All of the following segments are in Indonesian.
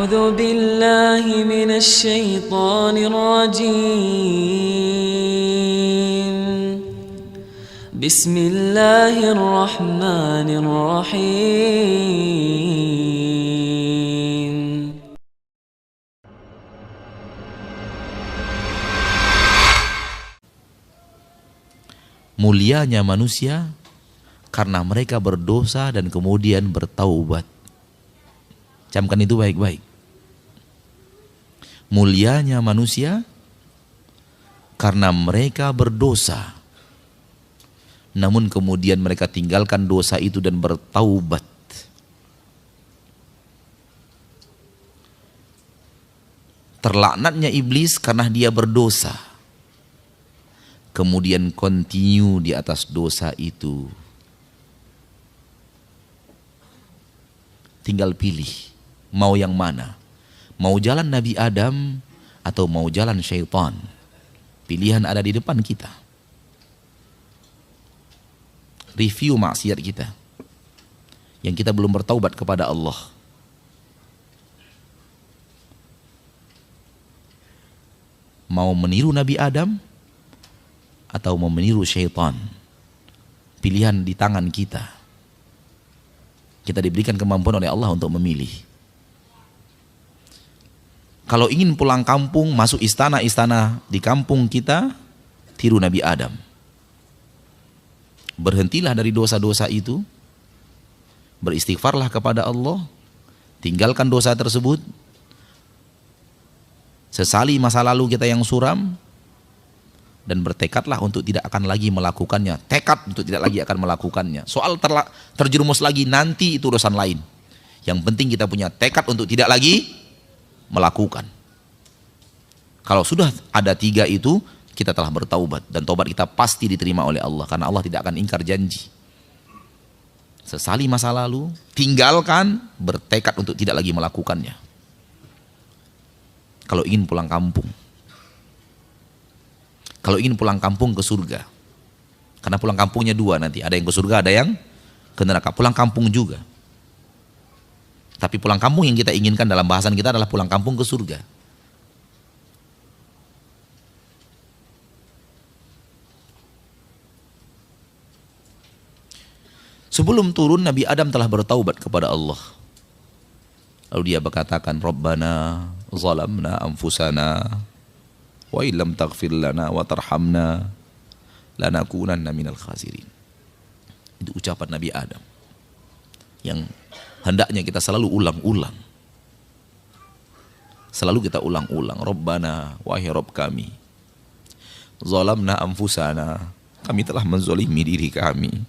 أعوذ بالله من الشيطان الرجيم بسم الله الرحمن الرحيم Mulianya manusia karena mereka berdosa dan kemudian bertaubat. Camkan itu baik-baik. Mulianya manusia karena mereka berdosa, namun kemudian mereka tinggalkan dosa itu dan bertaubat. Terlaknatnya iblis karena dia berdosa, kemudian continue di atas dosa itu. Tinggal pilih, mau yang mana? Mau jalan Nabi Adam atau mau jalan syaitan? Pilihan ada di depan kita. Review maksiat kita yang kita belum bertaubat kepada Allah. Mau meniru Nabi Adam atau mau meniru syaitan? Pilihan di tangan kita. Kita diberikan kemampuan oleh Allah untuk memilih. Kalau ingin pulang kampung, masuk istana-istana di kampung kita, tiru Nabi Adam. Berhentilah dari dosa-dosa itu, beristighfarlah kepada Allah, tinggalkan dosa tersebut, sesali masa lalu kita yang suram, dan bertekadlah untuk tidak akan lagi melakukannya. Tekad untuk tidak lagi akan melakukannya. Soal terjerumus lagi nanti itu urusan lain. Yang penting kita punya tekad untuk tidak lagi melakukan. Kalau sudah ada 3 itu, kita telah bertaubat. Dan taubat kita pasti diterima oleh Allah. Karena Allah tidak akan ingkar janji. Sesali masa lalu, tinggalkan, bertekad untuk tidak lagi melakukannya. Kalau ingin pulang kampung. Kalau ingin pulang kampung ke surga. Karena pulang kampungnya 2 nanti. Ada yang ke surga, ada yang ke neraka. Pulang kampung juga. Tapi pulang kampung yang kita inginkan dalam bahasan kita adalah pulang kampung ke surga. Sebelum turun, Nabi Adam telah bertaubat kepada Allah. Lalu dia berkatakan, Rabbana zalamna anfusana wa illam taghfir lana wa tarhamna lanakunanna minal khasirin. Itu ucapan Nabi Adam yang hendaknya kita selalu ulang-ulang. Selalu kita ulang-ulang. Rabbana, wahai Rabb kami, zalamna anfusana, kami telah menzalimi diri kami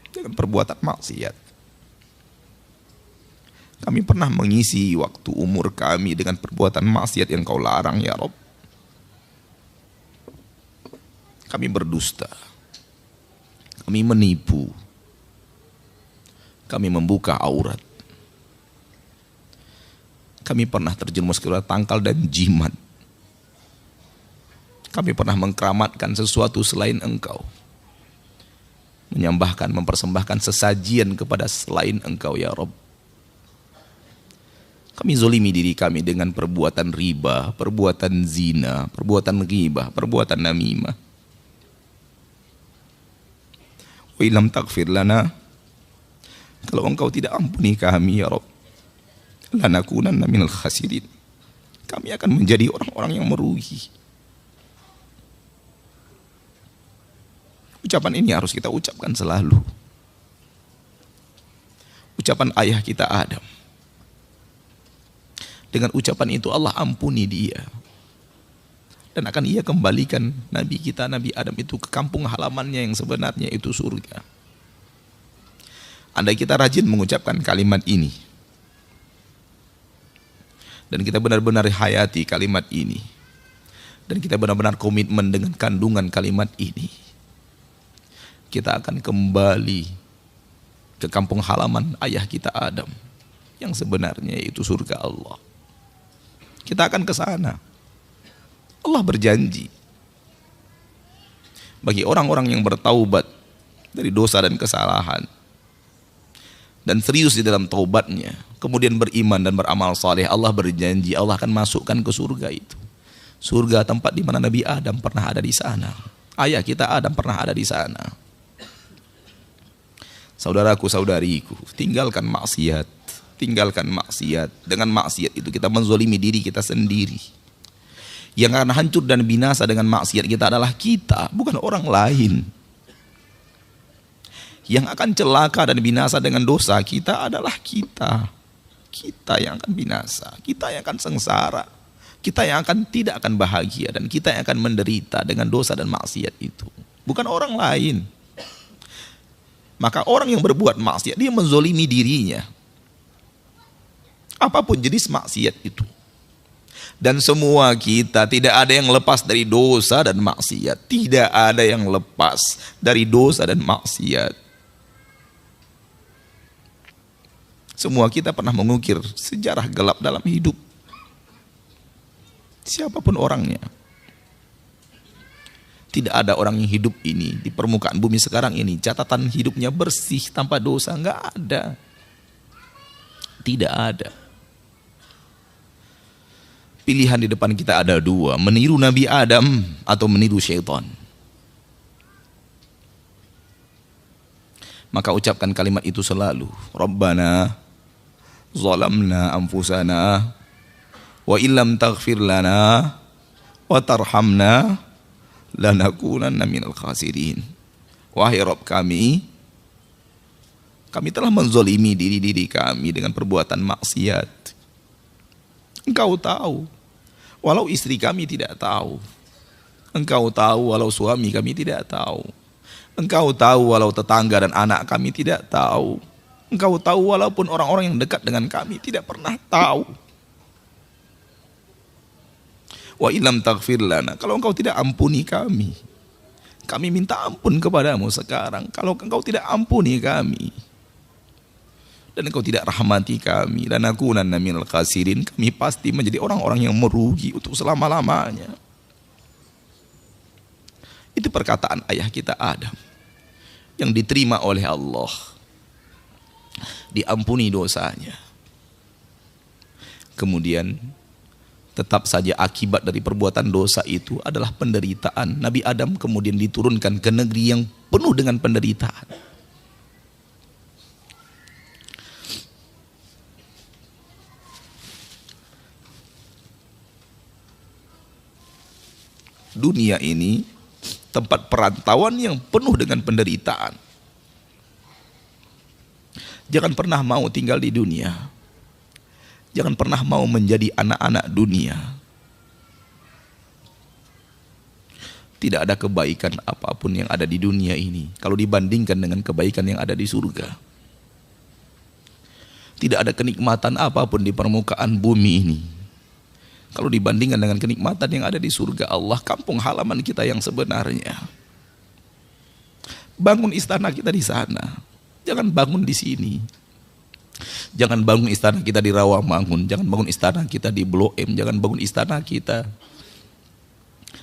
dengan perbuatan maksiat. Kami pernah mengisi waktu umur kami dengan perbuatan maksiat yang Kau larang, ya Rabb. Kami berdusta. Kami menipu. Kami membuka aurat. Kami pernah terjerumus ke tangkal dan jimat. Kami pernah mengkeramatkan sesuatu selain Engkau. Menyembahkan, mempersembahkan sesajian kepada selain Engkau, ya Rabb. Kami zolimi diri kami dengan perbuatan riba, perbuatan zina, perbuatan ghibah, perbuatan namimah. Wa illam taghfir lana, kalau Engkau tidak ampuni kami, ya Rabb, lanakunanna minal khasirin, kami akan menjadi orang-orang yang merugi. Ucapan ini harus kita ucapkan selalu. Ucapan ayah kita Adam. Dengan ucapan itu Allah ampuni dia. Dan akan ia kembalikan Nabi kita, Nabi Adam itu ke kampung halamannya yang sebenarnya itu surga. Andai kita rajin mengucapkan kalimat ini. Dan kita benar-benar hayati kalimat ini. Dan kita benar-benar komitmen dengan kandungan kalimat ini. Kita akan kembali ke kampung halaman ayah kita Adam. Yang sebenarnya itu surga Allah. Kita akan ke sana. Allah berjanji bagi orang-orang yang bertaubat dari dosa dan kesalahan, dan serius di dalam taubatnya, kemudian beriman dan beramal saleh, Allah berjanji Allah akan masukkan ke surga itu. Surga tempat di mana Nabi Adam pernah ada di sana. Ayah kita Adam pernah ada di sana. Saudaraku, saudariku, tinggalkan maksiat. Tinggalkan maksiat. Dengan maksiat itu kita menzolimi diri kita sendiri. Yang akan hancur dan binasa dengan maksiat kita adalah kita, bukan orang lain. Yang akan celaka dan binasa dengan dosa kita adalah kita. Kita yang akan binasa, kita yang akan sengsara, kita yang tidak akan bahagia, dan kita yang akan menderita dengan dosa dan maksiat itu, bukan orang lain. Maka orang yang berbuat maksiat, dia menzolimi dirinya. Apapun jenis maksiat itu. Dan semua kita, tidak ada yang lepas dari dosa dan maksiat. Tidak ada yang lepas dari dosa dan maksiat. Semua kita pernah mengukir sejarah gelap dalam hidup. Siapapun orangnya. Tidak ada orang yang hidup ini di permukaan bumi sekarang ini catatan hidupnya bersih tanpa dosa. Enggak ada. Tidak ada. Pilihan di depan kita ada dua, meniru Nabi Adam atau meniru syaitan. Maka ucapkan kalimat itu selalu. Rabbana zalamna anfusana wa illam taghfir lana wa tarhamna lanakunanna minal khasirin. Wahai Rabb kami telah menzolimi diri-diri kami dengan perbuatan maksiat. Engkau tahu, walau istri kami tidak tahu. Engkau tahu walau suami kami tidak tahu. Engkau tahu walau tetangga dan anak kami tidak tahu. Engkau tahu walaupun orang-orang yang dekat dengan kami tidak pernah tahu. Wa illam taghfir lana, kalau engkau tidak ampuni kami minta ampun kepadamu sekarang. Kalau engkau tidak ampuni kami dan engkau tidak rahmati kami, lanakunanna minal khasirin, kami pasti menjadi orang-orang yang merugi untuk selama-lamanya. Itu perkataan ayah kita Adam yang diterima oleh Allah, diampuni dosanya. Kemudian tetap saja akibat dari perbuatan dosa itu adalah penderitaan. Nabi Adam kemudian diturunkan ke negeri yang penuh dengan penderitaan. Dunia ini tempat perantauan yang penuh dengan penderitaan. Jangan pernah mau tinggal di dunia. Jangan pernah mau menjadi anak-anak dunia. Tidak ada kebaikan apapun yang ada di dunia ini kalau dibandingkan dengan kebaikan yang ada di surga. Tidak ada kenikmatan apapun di permukaan bumi ini kalau dibandingkan dengan kenikmatan yang ada di surga Allah, kampung halaman kita yang sebenarnya. Bangun istana kita di sana. Jangan bangun di sini. Jangan bangun istana kita di Rawamangun. Jangan bangun istana kita di Blok M. Jangan bangun istana kita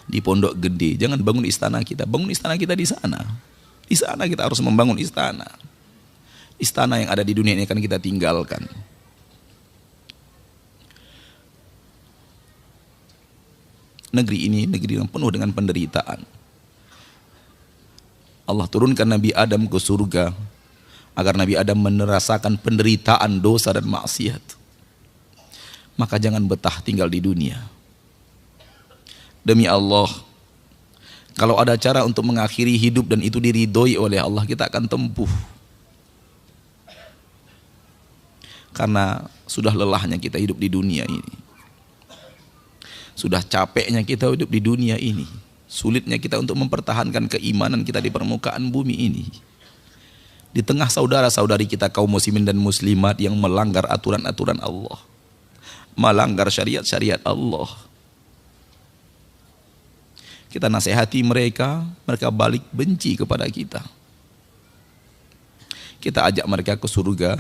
di Pondok Gede. Jangan bangun istana kita. Bangun istana kita di sana. Di sana kita harus membangun istana. Istana yang ada di dunia ini akan kita tinggalkan. Negeri ini negeri yang penuh dengan penderitaan. Allah turunkan Nabi Adam ke surga agar Nabi Adam merasakan penderitaan dosa dan maksiat. Maka jangan betah tinggal di dunia. Demi Allah, kalau ada cara untuk mengakhiri hidup dan itu diridhoi oleh Allah, kita akan tempuh. Karena sudah lelahnya kita hidup di dunia ini. Sudah capeknya kita hidup di dunia ini. Sulitnya kita untuk mempertahankan keimanan kita di permukaan bumi ini. Di tengah saudara-saudari kita kaum muslimin dan muslimat yang melanggar aturan-aturan Allah. Melanggar syariat-syariat Allah. Kita nasihati mereka, mereka balik benci kepada kita. Kita ajak mereka ke surga.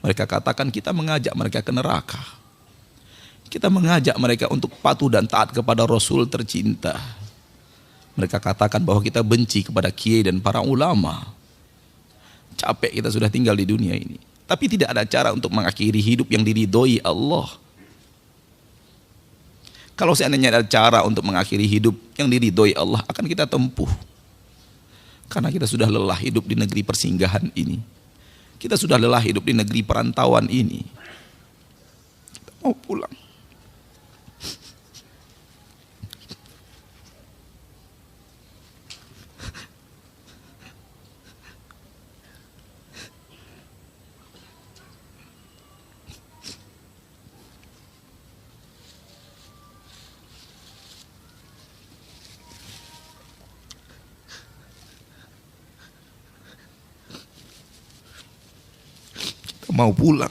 Mereka katakan kita mengajak mereka ke neraka. Kita mengajak mereka untuk patuh dan taat kepada Rasul tercinta. Mereka katakan bahwa kita benci kepada kiai dan para ulama. capek kita sudah tinggal di dunia ini. Tapi tidak ada cara untuk mengakhiri hidup yang diridhoi Allah. Kalau seandainya ada cara untuk mengakhiri hidup yang diridhoi Allah, akan kita tempuh. Karena kita sudah lelah hidup di negeri persinggahan ini. Kita sudah lelah hidup di negeri perantauan ini. Kita mau pulang. Mau pulang,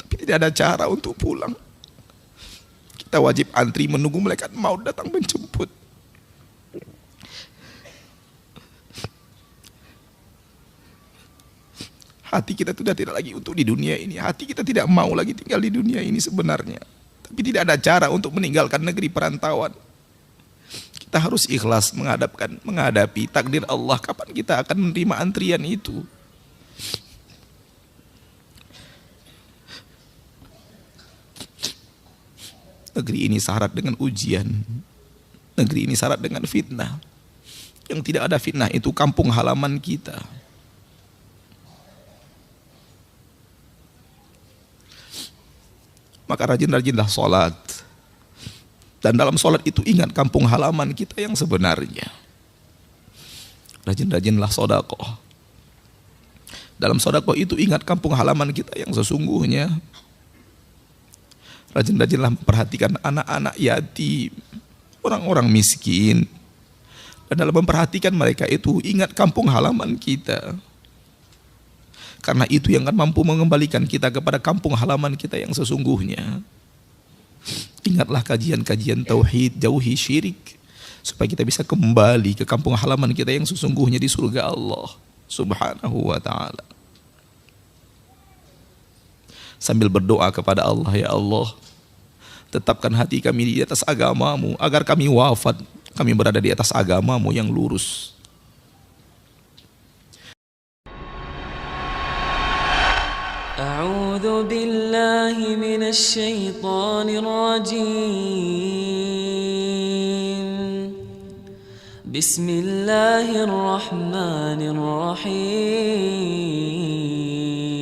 tapi tidak ada cara untuk pulang. Kita wajib antri menunggu malaikat maut datang menjemput. Hati kita sudah tidak lagi untuk di dunia ini. Hati kita tidak mau lagi tinggal di dunia ini sebenarnya. Tapi tidak ada cara untuk meninggalkan negeri perantauan. Kita harus ikhlas menghadapi takdir Allah. Kapan kita akan menerima antrian itu? Negeri ini syarat dengan ujian. Negeri ini syarat dengan fitnah. Yang tidak ada fitnah itu kampung halaman kita. Maka rajin-rajinlah sholat. Dan dalam sholat itu ingat kampung halaman kita yang sebenarnya. Rajin-rajinlah sedekah. Dalam sedekah itu ingat kampung halaman kita yang sesungguhnya. Rajin-rajinlah memperhatikan anak-anak yatim, orang-orang miskin. Dan dalam memperhatikan mereka itu ingat kampung halaman kita. Karena itu yang akan mampu mengembalikan kita kepada kampung halaman kita yang sesungguhnya. Ingatlah kajian-kajian tauhid, jauhi syirik, supaya kita bisa kembali ke kampung halaman kita yang sesungguhnya di surga Allah Subhanahu wa ta'ala. Sambil berdoa kepada Allah, ya Allah, tetapkan hati kami di atas agamamu, agar kami wafat, kami berada di atas agamamu yang lurus. A'udzu billahi minasy syaithanir rajim. Bismillahirrahmanirrahim.